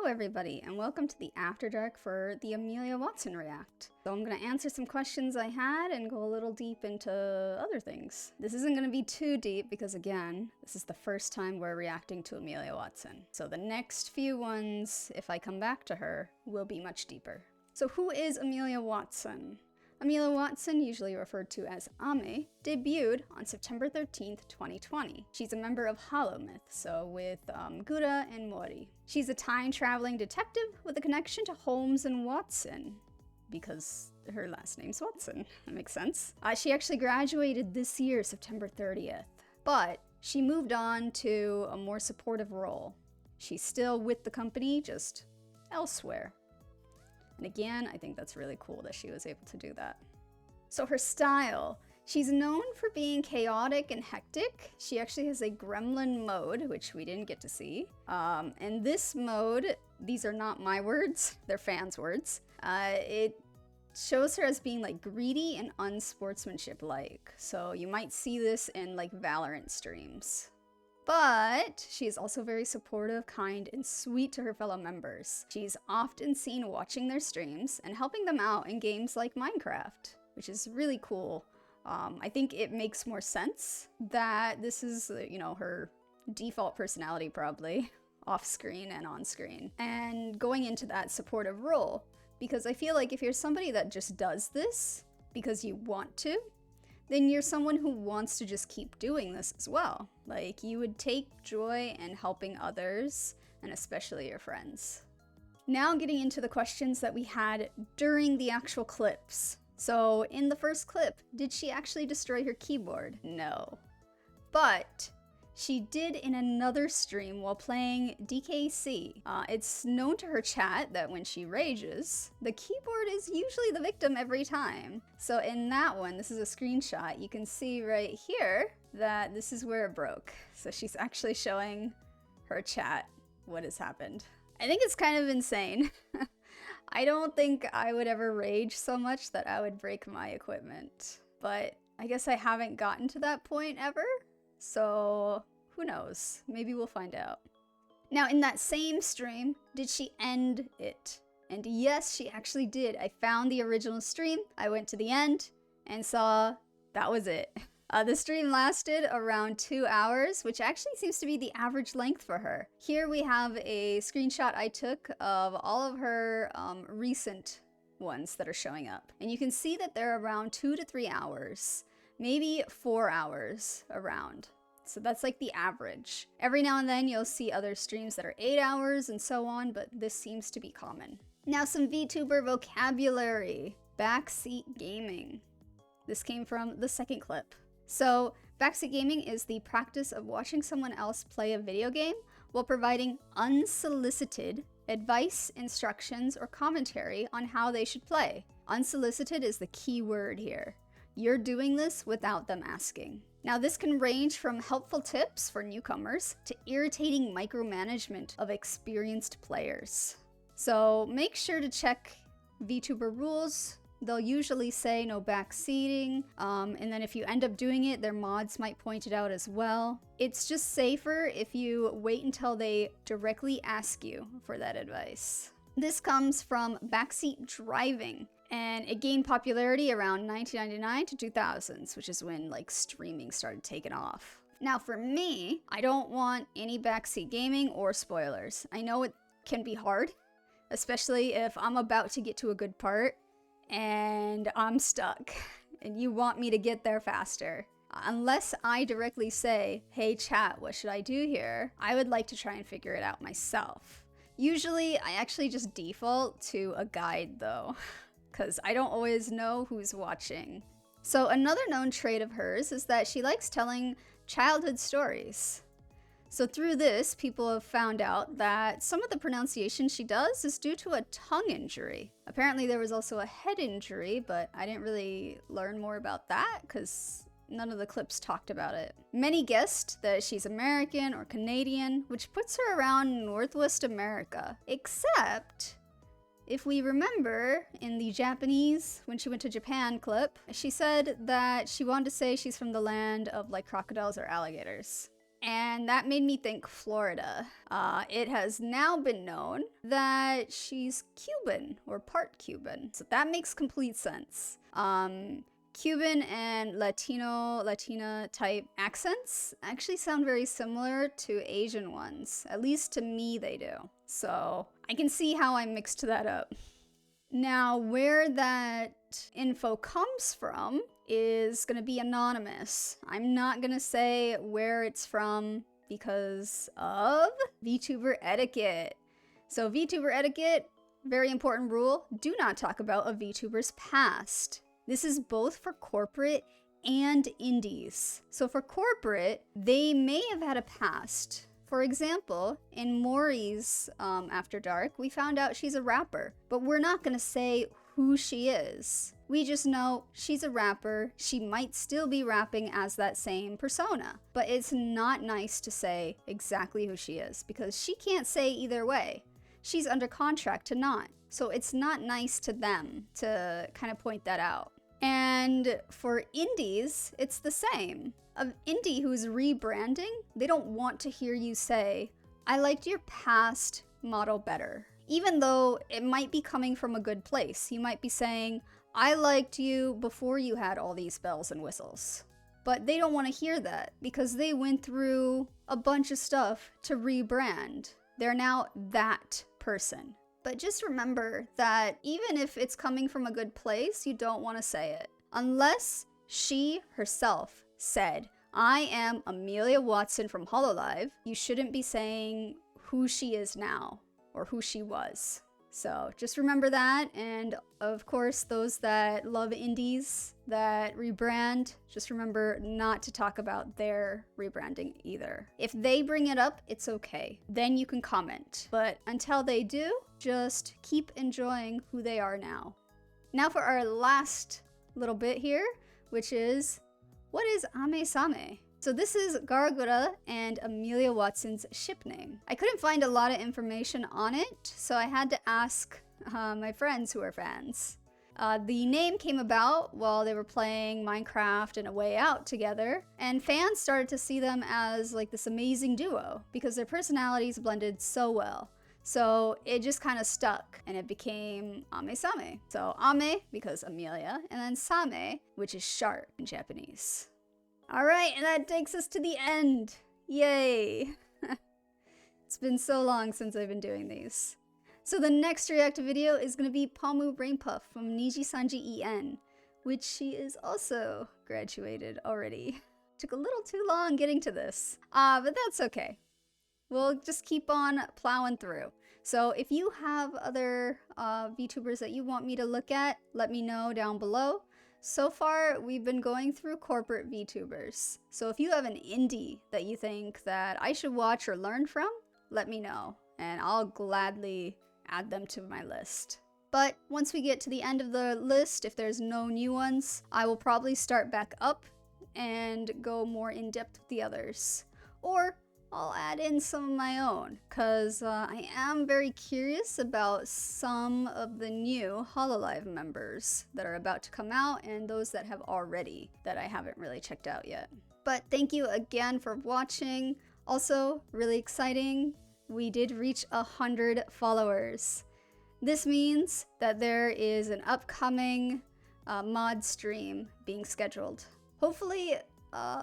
everybody, and welcome to the After Dark for the Amelia Watson React. So I'm going to answer some questions I had and go a little deep into other things. This isn't going to be too deep because, again, this is the first time we're reacting to Amelia Watson. So the next few ones, if I come back to her, will be much deeper. So who is Amelia Watson? Amelia Watson, usually referred to as Ame, debuted on September 13th, 2020. She's a member of 𝘿𝙊, so with 𝘿𝙊 𝙉𝙊. She's a time-traveling detective with a connection to Holmes and Watson, because her last name's Watson. That makes sense. She actually graduated this year, September 30th, but she moved on to a more supportive role. She's still with the company, just elsewhere. And again, I think that's really cool that she was able to do that. So her style, she's known for being chaotic and hectic. She actually has a gremlin mode, which we didn't get to see. And this mode, these are not my words, they're fans' words. It shows her as being like greedy and unsportsmanship-like. So you might see this in like Valorant streams. But she's also very supportive, kind, and sweet to her fellow members. She's often seen watching their streams and helping them out in games like Minecraft, which is really cool. I think it makes more sense that this is, you know, her default personality probably, off-screen and on-screen, and going into that supportive role. Because I feel like if you're somebody that just does this because you want to, then you're someone who wants to just keep doing this as well. Like, you would take joy in helping others, and especially your friends. Now getting into the questions that we had during the actual clips. So in the first clip, did she actually destroy her keyboard? No. But she did in another stream while playing DKC. It's known to her chat that when she rages, the keyboard is usually the victim every time. So in that one, this is a screenshot, you can see right here that this is where it broke. So she's actually showing her chat what has happened. I think it's kind of insane. I don't think I would ever rage so much that I would break my equipment. But I guess I haven't gotten to that point ever. So who knows? Maybe we'll find out. Now in that same stream, did she end it? And yes, she actually did. I found the original stream, I went to the end, and saw that was it. The stream lasted around 2 hours, which actually seems to be the average length for her. Here we have a screenshot I took of all of her recent ones that are showing up. And you can see that they're around 2 to 3 hours. Maybe 4 hours around. So that's like the average. Every now and then you'll see other streams that are 8 hours and so on, but this seems to be common. Now some VTuber vocabulary. Backseat Gaming. This came from the second clip. So Backseat Gaming is the practice of watching someone else play a video game while providing unsolicited advice, instructions, or commentary on how they should play. Unsolicited is the key word here. You're doing this without them asking. Now this can range from helpful tips for newcomers to irritating micromanagement of experienced players. So make sure to check VTuber rules. They'll usually say no backseating, and then if you end up doing it, their mods might point it out as well. It's just safer if you wait until they directly ask you for that advice. This comes from Backseat Driving, and it gained popularity around 1999 to 2000s, which is when like streaming started taking off. Now for me, I don't want any backseat gaming or spoilers. I know it can be hard, especially if I'm about to get to a good part and I'm stuck and you want me to get there faster. Unless I directly say, hey chat, what should I do here? I would like to try and figure it out myself. Usually I actually just default to a guide though, because I don't always know who's watching. So another known trait of hers is that she likes telling childhood stories. So through this, people have found out that some of the pronunciation she does is due to a tongue injury. Apparently there was also a head injury, but I didn't really learn more about that because none of the clips talked about it. Many guessed that she's American or Canadian, which puts her around Northwest America. Except, if we remember in the Japanese, when she went to Japan clip, she said that she wanted to say she's from the land of like crocodiles or alligators. And that made me think Florida. It has now been known that she's Cuban or part Cuban. So that makes complete sense. Cuban and Latina type accents actually sound very similar to Asian ones. At least to me they do. So I can see how I mixed that up. Now, where that info comes from is going to be anonymous. I'm not going to say where it's from because of VTuber etiquette. So VTuber etiquette, very important rule, do not talk about a VTuber's past. This is both for corporate and indies. So for corporate, they may have had a past. For example, in Maury's After Dark, we found out she's a rapper, but we're not gonna say who she is. We just know she's a rapper. She might still be rapping as that same persona, but it's not nice to say exactly who she is because she can't say either way. She's under contract to not. So it's not nice to them to kind of point that out. And for indies, it's the same. An indie who's rebranding, they don't want to hear you say, I liked your past model better. Even though it might be coming from a good place. You might be saying, I liked you before you had all these bells and whistles. But they don't want to hear that because they went through a bunch of stuff to rebrand. They're now that person. But just remember that even if it's coming from a good place, you don't want to say it. Unless she herself said, I am Amelia Watson from Hololive, you shouldn't be saying who she is now or who she was. So just remember that. And of course, those that love indies that rebrand, just remember not to talk about their rebranding either. If they bring it up, it's okay. Then you can comment. But until they do, just keep enjoying who they are now. Now for our last little bit here, which is, what is 𝘿𝙊 𝙉𝙊? So this is 𝘿𝙊 and Amelia Watson's ship name. I couldn't find a lot of information on it, so I had to ask my friends who are fans. The name came about while they were playing Minecraft and A Way Out together, and fans started to see them as like this amazing duo because their personalities blended so well. So it just kind of stuck and it became 𝘿𝙊 𝙉𝙊. So ame because Amelia, and then 𝙊, which is shark in Japanese. Alright, and that takes us to the end. Yay! It's been so long since I've been doing these. So the next react video is going to be 𝘿𝙊 𝙉𝙊 from Niji-sanji EN, which she is also graduated already. Took a little too long getting to this. But that's okay. We'll just keep on plowing through. So if you have other VTubers that you want me to look at, let me know down below. So far, we've been going through corporate VTubers. So if you have an indie that you think that I should watch or learn from, let me know, and I'll gladly add them to my list. But once we get to the end of the list, if there's no new ones, I will probably start back up and go more in depth with the others. Or I'll add in some of my own, because I am very curious about some of the new Hololive members that are about to come out and those that have already that I haven't really checked out yet. But thank you again for watching. Also, really exciting, we did reach 100 followers. This means that there is an upcoming mod stream being scheduled. Hopefully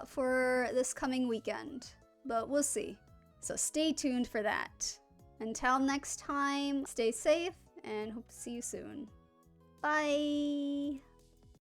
for this coming weekend. But we'll see. So stay tuned for that. Until next time, stay safe and hope to see you soon. Bye!